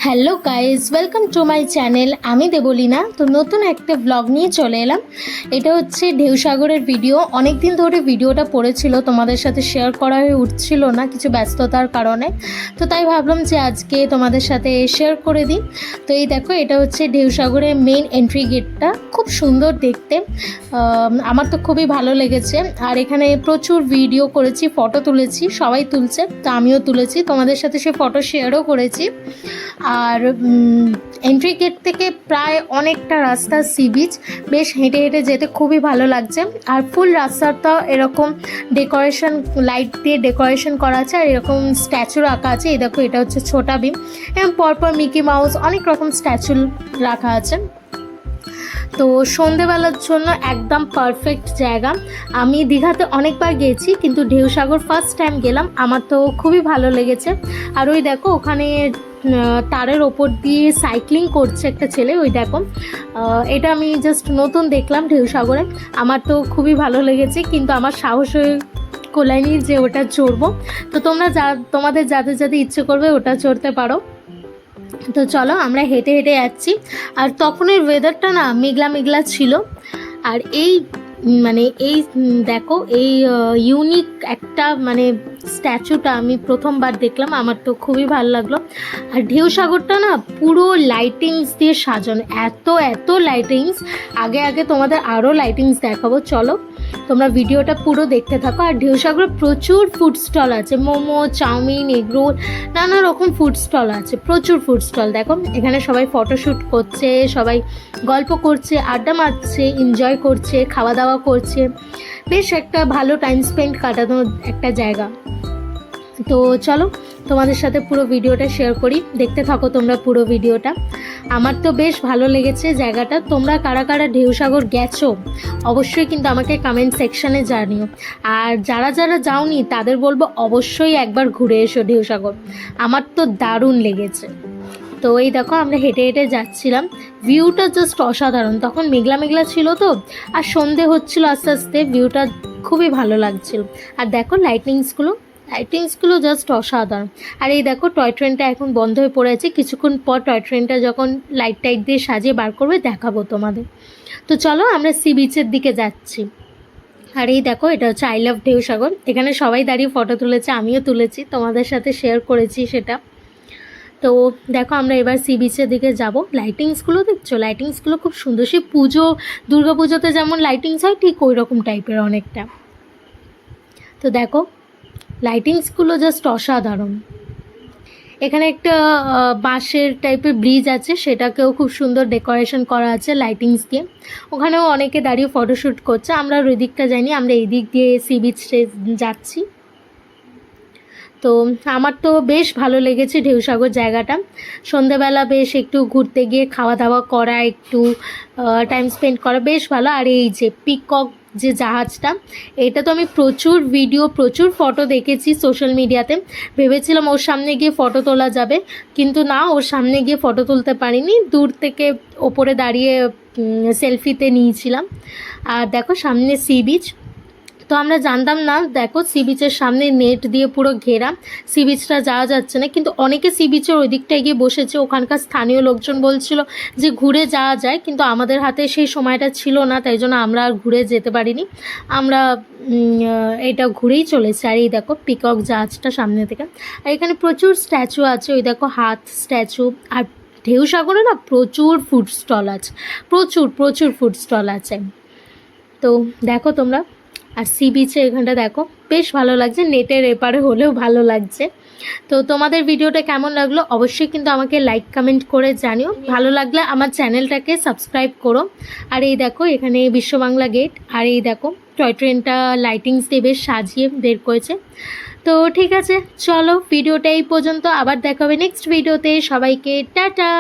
Hello guys, welcome to my channel. আমি দেবলীনা। তো নতুন একটা ব্লগ নিয়ে চলে এলাম। এটা হচ্ছে ঢেউসাগরের ভিডিও। অনেক দিন ধরে ভিডিওটা পড়েছিল, তোমাদের সাথে শেয়ার করা হয়ে উঠছিল না কিছু ব্যস্ততার কারণে। তো তাই ভাবলাম যে আজকে তোমাদের সাথে শেয়ার করে দিই। তো এই দেখো, এটা হচ্ছে ঢেউসাগরের মেইন এন্ট্রি গেটটা। খুব সুন্দর দেখতে, আমার তো খুবই ভালো লেগেছে। আর এখানে প্রচুর ভিডিও করেছি, ফটো তুলেছি, সবাই তুলছে, তো আমিও তুলেছি, তোমাদের সাথে সে ফটো শেয়ারও করেছি। আর এন্ট্রি গেট থেকে প্রায় অনেকটা রাস্তা সি বিচ, বেশ হেঁটে হেঁটে যেতে খুবই ভালো লাগছে। আর ফুল রাস্তাটা এরকম ডেকোরেশন, লাইট দিয়ে ডেকোরেশন করা আছে, আর এরকম স্ট্যাচু রাখা আছে। এই দেখো, এটা হচ্ছে ছোটা ভীম, এবং পরপর মিকি মাউস, অনেক রকম স্ট্যাচু রাখা আছে। তো সন্ধেবেলার জন্য একদম পারফেক্ট জায়গা। আমি দীঘাতে অনেকবার গেছি, কিন্তু ঢেউসাগর ফার্স্ট টাইম গেলাম, আমার তো খুবই ভালো লেগেছে। আর ওই দেখো, ওখানে তারের ওপর দিয়ে সাইক্লিং করছে একটা ছেলে, ওই দেখো। এটা আমি জাস্ট নতুন দেখলাম ঢেউসাগরে, আমার তো খুবই ভালো লেগেছে, কিন্তু আমার সাহস হয়ে কোলায়নি যে ওটা চড়বো। তো তোমাদের যাদের যাদের ইচ্ছে করবে ওটা চড়তে পারো। তো চলো, আমরা হেঁটে হেঁটে যাচ্ছি। আর তখনের ওয়েদারটা না মেঘলা মেঘলা ছিল। আর এই দেখো, এই ইউনিক একটা স্ট্যাচুটা আমি প্রথমবার দেখলাম, আমার তো খুবই ভালো লাগলো। আর ঢেউসাগরটা না পুরো লাইটিংস দিয়ে সাজানো, এত এত লাইটিংস। আগে তোমাদের আরও লাইটিংস দেখাবো, চলো তোমরা ভিডিওটা পুরো দেখতে থাকো। আর ঢেউসাগরে প্রচুর ফুড স্টল আছে, মোমো, চাউমিন, এগরোল, নানা রকম ফুড স্টল আছে, প্রচুর ফুড স্টল। দেখো, এখানে সবাই ফটোশ্যুট করছে, সবাই গল্প করছে, আড্ডা মারছে, এনজয় করছে, খাওয়া দাওয়া করছে। বেশ একটা ভালো টাইম স্পেন্ড কাটানোর একটা জায়গা। তো চলো তোমাদের সাথে পুরো ভিডিওটা শেয়ার করি, দেখতে থাকো তোমরা পুরো ভিডিওটা। আমার তো বেশ ভালো লেগেছে জায়গাটা। তোমরা কারা কারা ঢেউসাগর গেছো অবশ্যই কিন্তু আমাকে কমেন্ট সেকশানে জানিও। আর যারা যারা যাওনি তাদের বলবো অবশ্যই একবার ঘুরে এসো ঢেউসাগর, আমার তো দারুণ লেগেছে। তো এই দেখো, আমরা হেঁটে হেঁটে যাচ্ছিলাম, ভিউটা জাস্ট অসাধারণ। তখন মেঘলা মেঘলা ছিল তো, আর সন্ধে হচ্ছিল আস্তে আস্তে, ভিউটা খুবই ভালো লাগছিল। আর দেখো লাইটিংসগুলো জাস্ট অসাধারণ। আর এই দেখো, টয় ট্রেনটা এখন বন্ধ হয়ে পড়ে আছে, কিছুক্ষণ পর টয় ট্রেনটা যখন লাইট টাইট দিয়ে সাজিয়ে বার করবে দেখাবো তোমাদের। তো চলো, আমরা সি বিচের দিকে যাচ্ছি। আর এই দেখো, এটা হচ্ছে আই লাভ ঢেউসাগর। এখানে সবাই দাঁড়িয়ে ফটো তুলেছে, আমিও তুলেছি, তোমাদের সাথে শেয়ার করেছি সেটা। তো দেখো, আমরা এবার সি বিচের দিকে যাব। লাইটিংসগুলো দেখছো, লাইটিংসগুলো খুব সুন্দর, সে দুর্গা পুজোতে যেমন লাইটিংস হয় ঠিক ওই রকম টাইপের অনেকটা। তো দেখো, লাইটিংসগুলো জাস্ট অসাধারণ। এখানে একটা বাঁশের টাইপের ব্রিজ আছে, সেটাকেও খুব সুন্দর ডেকোরেশন করা আছে লাইটিংস দিয়ে। ওখানেও অনেকে দাঁড়িয়ে ফটোশ্যুট করছে। আমরা ওই দিকটা যাইনি, আমরা এই দিক দিয়ে সি বিচে যাচ্ছি। তো আমার তো বেশ ভালো লেগেছে ঢেউসাগর জায়গাটা। সন্ধ্যাবেলা বেশ একটু ঘুরতে গিয়ে খাওয়া দাওয়া করা, একটু টাইম স্পেন্ড করা বেশ ভালো। আর এই যে পিকক যে জাহাজটা, এটা তো আমি প্রচুর ভিডিও, প্রচুর ফটো দেখেছি সোশ্যাল মিডিয়াতে। ভেবেছিলাম ওর সামনে গিয়ে ফটো তোলা যাবে, কিন্তু না, ওর সামনে গিয়ে ফটো তুলতে পারিনি, দূর থেকে ওপরে দাঁড়িয়ে সেলফিতে নিয়েছিলাম। আর দেখো, সামনে সি বিচ। তো আমরা জানতাম না, দেখো সি বিচের সামনে নেট দিয়ে পুরো ঘেরা, সি বিচটা যাওয়া যাচ্ছে না, কিন্তু অনেকে সি বিচের ওই দিকটায় গিয়ে বসেছে। ওখানকার স্থানীয় লোকজন বলছিল যে ঘুরে যাওয়া যায়, কিন্তু আমাদের হাতে সেই সময়টা ছিল না, তাই জন্য আমরা আর ঘুরে যেতে পারিনি। আমরা এটা ঘুরেই চলেছি। আর এই দেখো পিকক জাহাজটা সামনে থেকে। আর এখানে প্রচুর স্ট্যাচু আছে, ওই দেখো হাত স্ট্যাচু। আর ঢেউসাগরে না প্রচুর ফুড স্টল আছে, প্রচুর প্রচুর ফুড স্টল আছে। তো দেখো তোমরা, আর সি বিচে এখানটা দেখো বেশ ভালো লাগছে, নেটের এপারে হলেও ভালো লাগছে। তো তোমাদের ভিডিওটা কেমন লাগলো অবশ্যই কিন্তু আমাকে লাইক কমেন্ট করে জানিও। ভালো লাগলে আমার চ্যানেলটাকে সাবস্ক্রাইব করো। আর এই দেখো, এখানে বিশ্ব বাংলা গেট। আর এই দেখো, টয় ট্রেনটা লাইটিংস দিয়ে বেশ সাজিয়ে বের করেছে। তো ঠিক আছে, চলো ভিডিওটা এই পর্যন্ত, আবার দেখা হবে নেক্সট ভিডিওতে। সবাইকে টাটা।